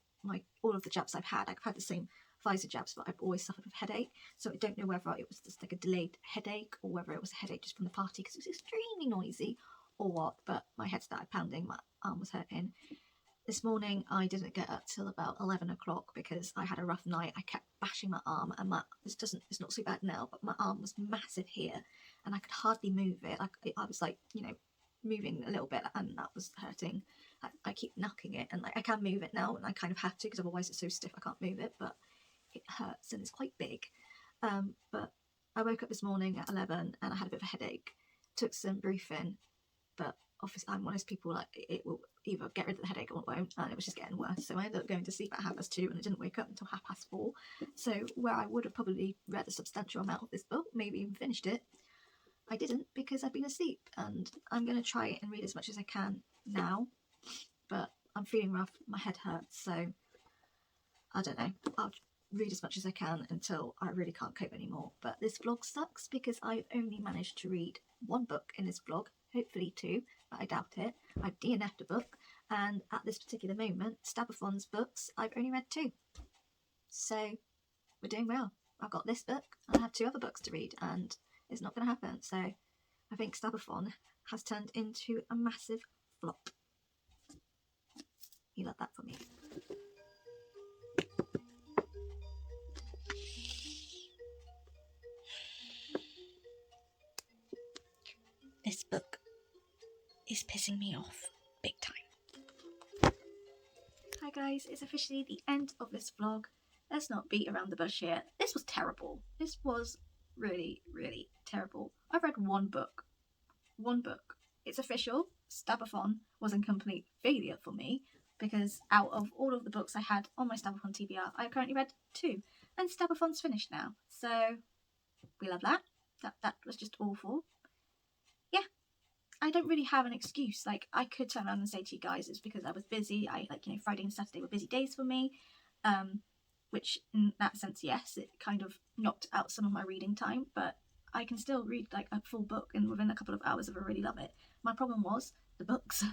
all of the jabs I've had the same Pfizer jabs, but I've always suffered with headache, so I don't know whether it was just like a delayed headache or whether it was a headache just from the party because it was extremely noisy or what, but my head started pounding, my arm was hurting. This morning I didn't get up till about 11 o'clock because I had a rough night. I kept bashing my arm, and it's not so bad now, but my arm was massive here and I could hardly move it. I was like, you know, moving a little bit, and that was hurting. I keep knocking it, and like I can move it now, and I kind of have to because otherwise it's so stiff I can't move it, but it hurts and it's quite big. But I woke up this morning at 11 and I had a bit of a headache. Took some Brufen, but obviously I'm one of those people, like, it will either get rid of the headache or it won't, and it was just getting worse, so I ended up going to sleep at 2:30 and I didn't wake up until 4:30. So where I would have probably read a substantial amount of this book, maybe even finished it, I didn't because I've been asleep, and I'm going to try and read as much as I can now, but I'm feeling rough, my head hurts, so I don't know, I'll read as much as I can until I really can't cope anymore. But this vlog sucks because I've only managed to read one book in this vlog, hopefully 2, but I doubt it. I've DNF'd a book, and at this particular moment, Stabathon's books, I've only read 2. So we're doing well. I've got this book and I have 2 other books to read, and it's not going to happen. So I think Stabathon has turned into a massive flop. You love that for me. This book is pissing me off big time. Hi guys, it's officially the end of this vlog. Let's not beat around the bush here. This was terrible. This was really, really terrible. I've read one book. One book. It's official. Stabathon was a complete failure for me because out of all of the books I had on my Stabathon TBR, I currently read 2. And Stabathon's finished now. So we love that. That was just awful. Yeah, I don't really have an excuse. Like, I could turn around and say to you guys it's because I was busy. Friday and Saturday were busy days for me, which in that sense, yes, it kind of knocked out some of my reading time, but I can still read like a full book and within a couple of hours if I really love it. My problem was the books.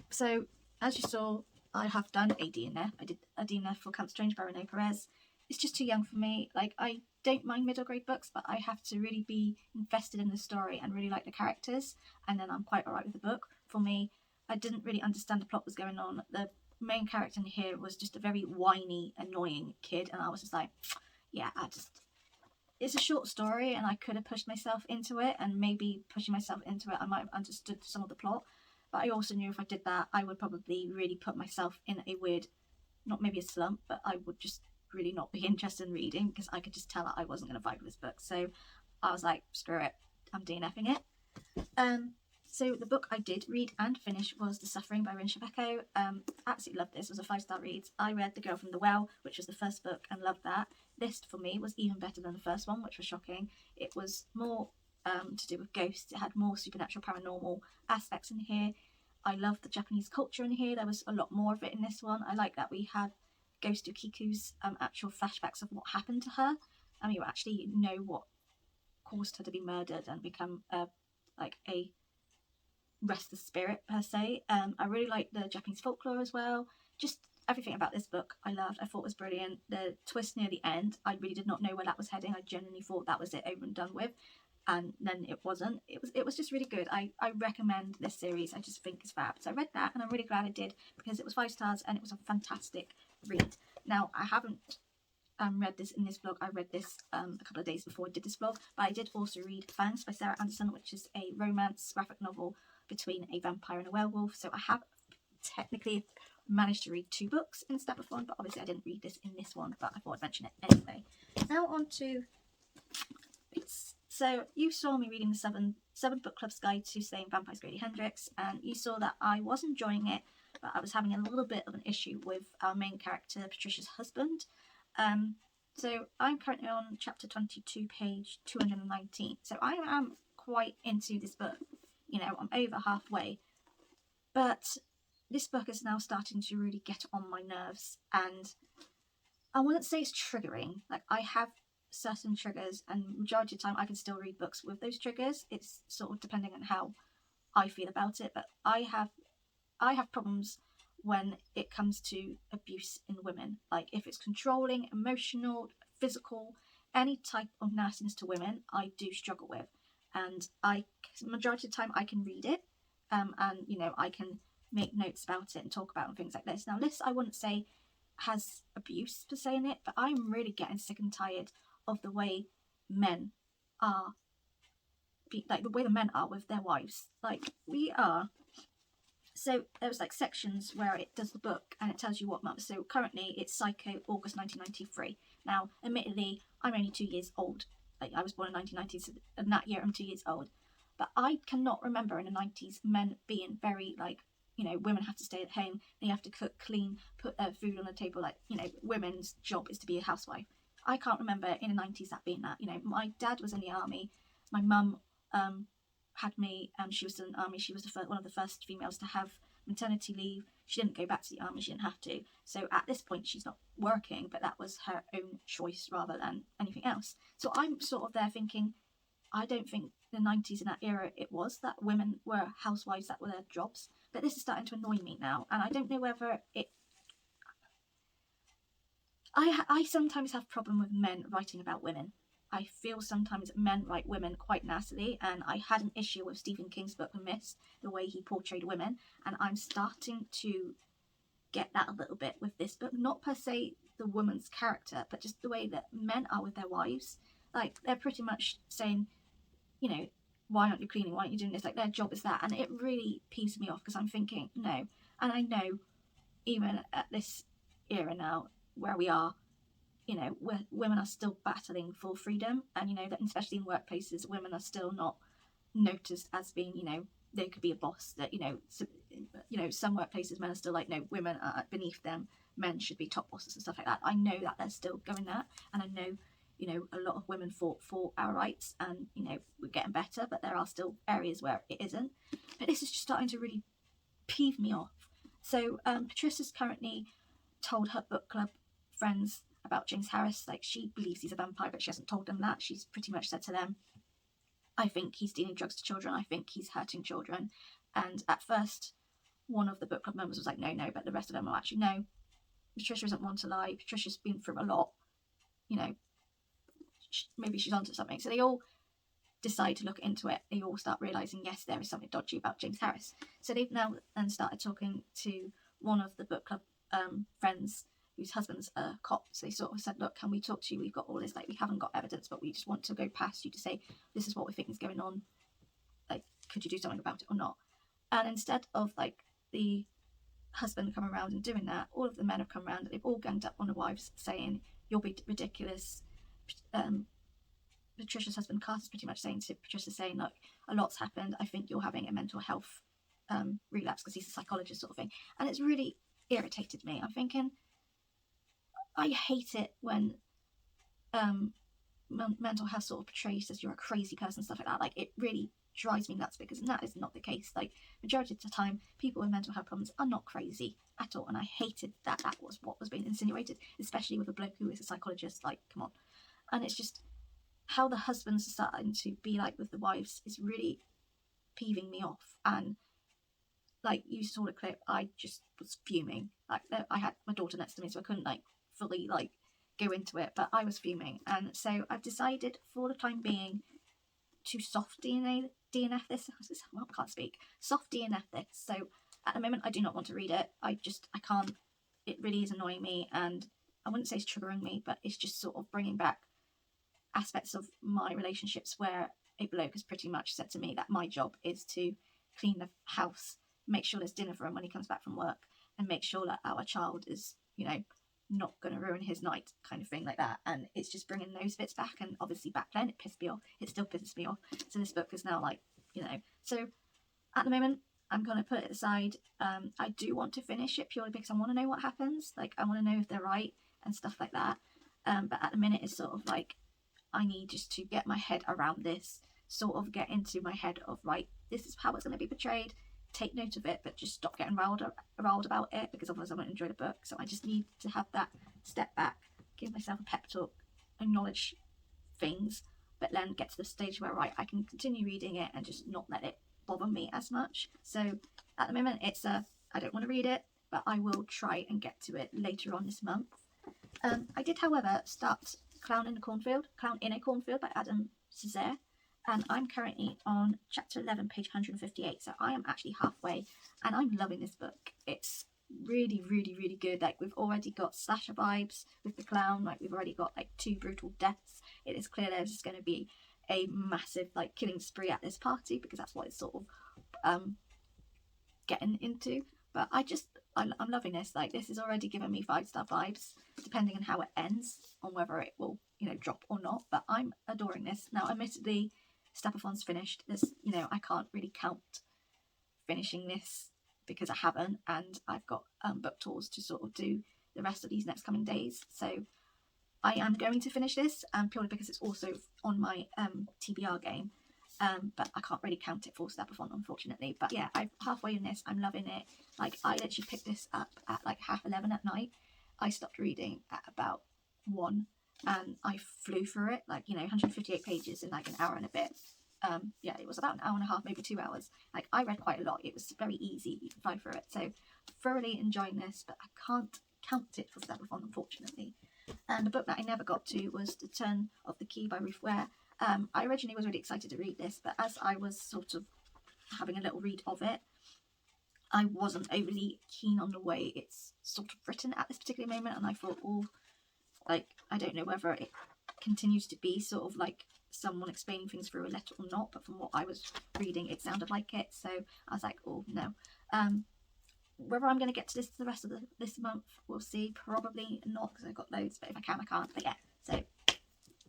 So as you saw, I have done a DNF. I did a DNF for Camp Strange by Renee Perez. It's just too young for me. Like, I don't mind middle grade books, but I have to really be invested in the story and really like the characters, and then I'm quite alright with the book. For me, I didn't really understand the plot was going on. The main character in here was just a very whiny, annoying kid, and I was just like, yeah, it's a short story and I could have pushed myself into it, and maybe pushing myself into it I might have understood some of the plot, but I also knew if I did that I would probably really put myself in a weird, not maybe a slump, but I would just really not be interested in reading because I could just tell that I wasn't going to vibe with this book. So I was like, screw it, I'm DNFing it. So the book I did read and finish was The Suffering by Rinchabeko. Absolutely loved this. It was a 5-star read. I read The Girl from the Well, which was the first book, and loved that. This for me was even better than the first one, which was shocking. It was more to do with ghosts. It had more supernatural, paranormal aspects in here. I love the Japanese culture in here. There was a lot more of it in this one. I like that we had Ghost Ukiku's actual flashbacks of what happened to her, and we actually know what caused her to be murdered and become like a restless spirit per se. I really liked the Japanese folklore as well. Just everything about this book I loved. I thought was brilliant. The twist near the end, I really did not know where that was heading. I genuinely thought that was it, over and done with. and then it wasn't. It was just really good. I recommend this series. I just think it's fab. So I read that, and I'm really glad I did, because it was 5 stars and it was a fantastic read. Now, I haven't read this in this vlog. I read this a couple of days before I did this vlog, but I did also read Fangs by Sarah Anderson, which is a romance graphic novel between a vampire and a werewolf. So I have technically managed to read 2 books in Stabathon, but obviously I didn't read this in this one, but I thought I'd mention it anyway. Now on to so you saw me reading the seven book club's guide to slaying vampires, Grady Hendrix, and you saw that I was enjoying it, but I was having a little bit of an issue with our main character, Patricia's husband. So I'm currently on chapter 22, page 219. So I am quite into this book. You know, I'm over halfway, but this book is now starting to really get on my nerves, and I wouldn't say it's triggering. Like, I have certain triggers, and majority of the time I can still read books with those triggers. It's sort of depending on how I feel about it, but I have problems when it comes to abuse in women. Like, if it's controlling, emotional, physical, any type of nastiness to women, I do struggle with. And majority of the time I can read it, and you know, I can make notes about it and talk about it and things like this. Now, this I wouldn't say has abuse per se in it, but I'm really getting sick and tired of the way men are, like the way the men are with their wives. Like, we are. So there's like sections where it does the book and it tells you what month. So currently it's Psycho, August 1993. Now, admittedly, I'm only 2 years old. Like, I was born in 1990, so in that year I'm 2 years old. But I cannot remember in the 90s men being very, like, you know, women have to stay at home, they have to cook, clean, put food on the table. Like, you know, women's job is to be a housewife. I can't remember in the 90s that being that. You know, my dad was in the army. My mum had me, and she was in the army. She was one of the first females to have maternity leave. She didn't go back to the army. She didn't have to. So at this point, she's not working, but that was her own choice rather than anything else. So I'm sort of there thinking, I don't think the 90s in that era it was that women were housewives, that were their jobs. But this is starting to annoy me now, and I don't know whether it... I sometimes have a problem with men writing about women. I feel sometimes men write women quite nastily, and I had an issue with Stephen King's book The Mist, the way he portrayed women, and I'm starting to get that a little bit with this book. Not per se the woman's character, but just the way that men are with their wives. Like, they're pretty much saying, you know, why aren't you cleaning? Why aren't you doing this? Like, their job is that, and it really peeves me off, because I'm thinking, no. And I know, even at this era now, where we are, you know, women are still battling for freedom, and you know that especially in workplaces, women are still not noticed as being, you know, they could be a boss. That, you know, some workplaces men are still like, no, women are beneath them, men should be top bosses and stuff like that. I know that they're still going that, and I know, you know, a lot of women fought for our rights, and you know, we're getting better, but there are still areas where it isn't. But this is just starting to really peeve me off. So Patricia's currently told her book club friends about James Harris. Like, she believes he's a vampire, but she hasn't told them that. She's pretty much said to them, I think he's dealing drugs to children, I think he's hurting children. And at first, one of the book club members was like, no, but the rest of them were actually, no, Patricia isn't one to lie. Patricia's been through a lot, you know, maybe she's onto something. So they all decide to look into it. They all start realising, yes, there is something dodgy about James Harris. So they've now then started talking to one of the book club friends whose husband's a cop. So they sort of said, look, can we talk to you? We've got all this, like, we haven't got evidence, but we just want to go past you to say, this is what we think is going on. Like, could you do something about it or not? And instead of, like, the husband come around and doing that, all of the men have come around and they've all ganged up on the wives saying, you're ridiculous. Patricia's husband, Carter's pretty much saying to Patricia, saying, look, a lot's happened. I think you're having a mental health relapse, because he's a psychologist sort of thing. And it's really irritated me. I'm thinking, I hate it when mental health sort of portrays as you're a crazy person, stuff like that. Like, it really drives me nuts, because that is not the case. Like, majority of the time, people with mental health problems are not crazy at all, and I hated that was what was being insinuated, especially with a bloke who is a psychologist. Like, come on. And it's just how the husbands are starting to be like with the wives is really peeving me off. And like, you saw the clip, I just was fuming. Like, I had my daughter next to me, so I couldn't like fully like go into it, but I was fuming. And so I've decided, for the time being, to soft DNF this. Well, I can't speak. Soft DNF this. So at the moment, I do not want to read it. I can't. It really is annoying me, and I wouldn't say it's triggering me, but it's just sort of bringing back aspects of my relationships where a bloke has pretty much said to me that my job is to clean the house, make sure there's dinner for him when he comes back from work, and make sure that our child is, you know, not going to ruin his night, kind of thing like that. And it's just bringing those bits back, and obviously back then it pissed me off. It still pisses me off. So this book is now like, you know, so at the moment I'm going to put it aside. I do want to finish it purely because I want to know what happens. Like, I want to know if they're right and stuff like that. But at the minute it's sort of like, I need just to get my head around this, sort of get into my head of, right, this is how it's going to be portrayed, take note of it, but just stop getting riled about it, because otherwise I won't enjoy the book. So I just need to have that step back, give myself a pep talk, acknowledge things, but then get to the stage where, right, I can continue reading it and just not let it bother me as much. So at the moment it's I don't want to read it, but I will try and get to it later on this month. I did, however, start Clown in a Cornfield by Adam Césaire, and I'm currently on chapter 11, page 158, so I am actually halfway, and I'm loving this book. It's really, really, really good. Like, we've already got slasher vibes with the clown, like we've already got like 2 brutal deaths. It is clear there's just going to be a massive like killing spree at this party, because that's what it's sort of getting into. But I'm loving this. Like, this is already giving me 5-star vibes, depending on how it ends, on whether it will, you know, drop or not. But I'm adoring this. Now, admittedly, Stabathon's finished. This, you know, I can't really count finishing this because I haven't, and I've got book tours to sort of do the rest of these next coming days. So I am going to finish this, purely because it's also on my TBR game. But I can't really count it for Stabathon, unfortunately. But yeah, I'm halfway in this. I'm loving it. Like, I literally picked this up at like 11:30 at night. I stopped reading at about 1, and I flew through it, like, you know, 158 pages in like an hour and a bit. Yeah, it was about an hour and a half, maybe 2 hours. Like, I read quite a lot. It was very easy. You can fly through it. So thoroughly enjoying this, but I can't count it for Stabathon, unfortunately. And the book that I never got to was The Turn of the Key by Ware. I originally was really excited to read this, but as I was sort of having a little read of it, I wasn't overly keen on the way it's sort of written at this particular moment, and I thought, oh, like, I don't know whether it continues to be sort of like someone explaining things through a letter or not, but from what I was reading, it sounded like it. So I was like, oh no. Whether I'm going to get to this the rest of this month, we'll see. Probably not, because I've got loads, but if I can, I can't. But yeah, so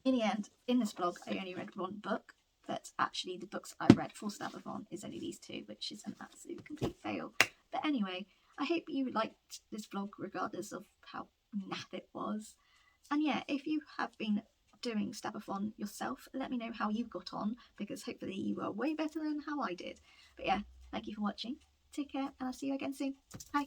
in the end, in this vlog, I only read 1 book, but actually the books I read for Stabathon is only these 2, which is an absolute complete fail. But anyway, I hope you liked this vlog regardless of how naff it was. And yeah, if you have been doing Stabathon yourself, let me know how you got on, because hopefully you are way better than how I did. But yeah, thank you for watching. Take care, and I'll see you again soon. Bye.